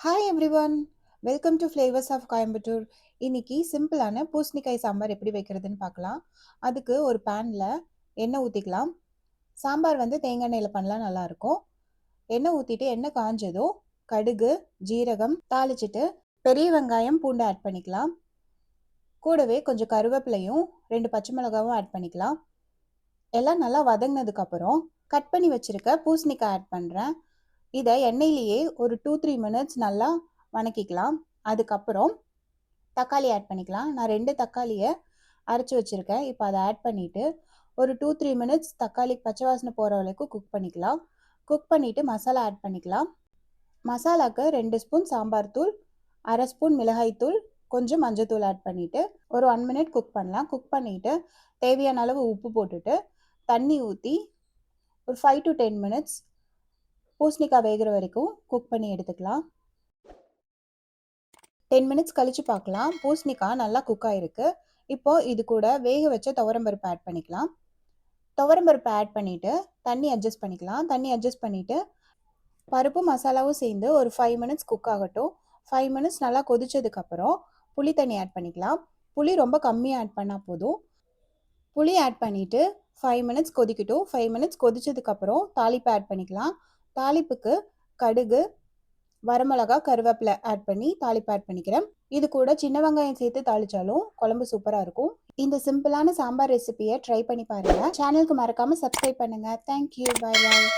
Hi everyone, welcome to flavours of Coimbatore. இன்னைக்கு சிம்பிளான பூசணிக்காய் சாம்பார் எப்படி வைக்கிறதுன்னு பார்க்கலாம். அதுக்கு ஒரு பேனில் எண்ணெய் ஊற்றிக்கலாம். சாம்பார் தேங்காய் எண்ணெயில் பண்ணலாம், நல்லாயிருக்கும். எண்ணெய் ஊற்றிட்டு எண்ணெய் காஞ்சதும் கடுகு, ஜீரகம் தாளிச்சிட்டு பெரிய வெங்காயம், பூண்டு ஆட் பண்ணிக்கலாம். கூடவே கொஞ்சம் கருவேப்பிலையும் 2 பச்சை மிளகாவும் ஆட் பண்ணிக்கலாம். எல்லாம் நல்லா வதங்கினதுக்கப்புறம் கட் பண்ணி வச்சுருக்க பூசணிக்காய் ஆட் பண்ணுறேன். இதை எண்ணெயிலேயே ஒரு 2-3 மினிட்ஸ் நல்லா வணக்கிக்கலாம். அதுக்கப்புறம் தக்காளி ஆட் பண்ணிக்கலாம். நான் 2 தக்காளியை அரைச்சி வச்சுருக்கேன். இப்போ அதை ஆட் பண்ணிவிட்டு ஒரு 2-3 மினிட்ஸ் தக்காளி பச்சை வாசனை போகிற வரைக்கும் குக் பண்ணிக்கலாம். குக் பண்ணிவிட்டு மசாலா ஆட் பண்ணிக்கலாம். மசாலாவுக்கு 2 ஸ்பூன் சாம்பார் தூள், 1/2 ஸ்பூன் மிளகாய் தூள், கொஞ்சம் மஞ்சள் ஆட் பண்ணிவிட்டு ஒரு 1 மினிட் குக் பண்ணலாம். குக் பண்ணிவிட்டு தேவையான அளவு உப்பு போட்டுட்டு தண்ணி ஊற்றி ஒரு 5 to 10 மினிட்ஸ் பூசணிக்காய் வேகிற வரைக்கும் குக் பண்ணி எடுத்துக்கலாம். 10 மினிட்ஸ் கழித்து பார்க்கலாம். பூசணிக்காய் நல்லா குக் ஆகிருக்கு. இப்போது இது கூட வேக வச்ச துவரம்பருப்பு ஆட் பண்ணிக்கலாம். துவரம்பருப்பு ஆட் பண்ணிவிட்டு தண்ணி அட்ஜஸ்ட் பண்ணிக்கலாம். தண்ணி அட்ஜஸ்ட் பண்ணிவிட்டு பருப்பு மசாலாவும் சேர்ந்து ஒரு 5 மினிட்ஸ் குக் ஆகட்டும். 5 மினிட்ஸ் நல்லா கொதிச்சதுக்கப்புறம் புளி தண்ணி ஆட் பண்ணிக்கலாம். புளி ரொம்ப கம்மியாக ஆட் பண்ணால் போதும். புளி ஆட் பண்ணிவிட்டு 5 மினிட்ஸ் கொதிக்கட்டும். 5 மினிட்ஸ் கொதிச்சதுக்கப்புறம் தாளிப்பு ஆட் பண்ணிக்கலாம். தாளிப்புக்கு கடுகு, வரமிளகா, கருவேப்பிலை ஆட் பண்ணி தாளிப்பு ஆட் பண்ணிக்கிறேன். இது கூட சின்ன வெங்காயம் சேர்த்து தாளிச்சாலும் குழம்பு சூப்பராக இருக்கும். இந்த சிம்பிளான சாம்பார் ரெசிபியை ட்ரை பண்ணி பாருங்கள். சேனலுக்கு மறக்காமல் சப்ஸ்கிரைப் பண்ணுங்கள். தேங்க்யூ, பாய் பாய்.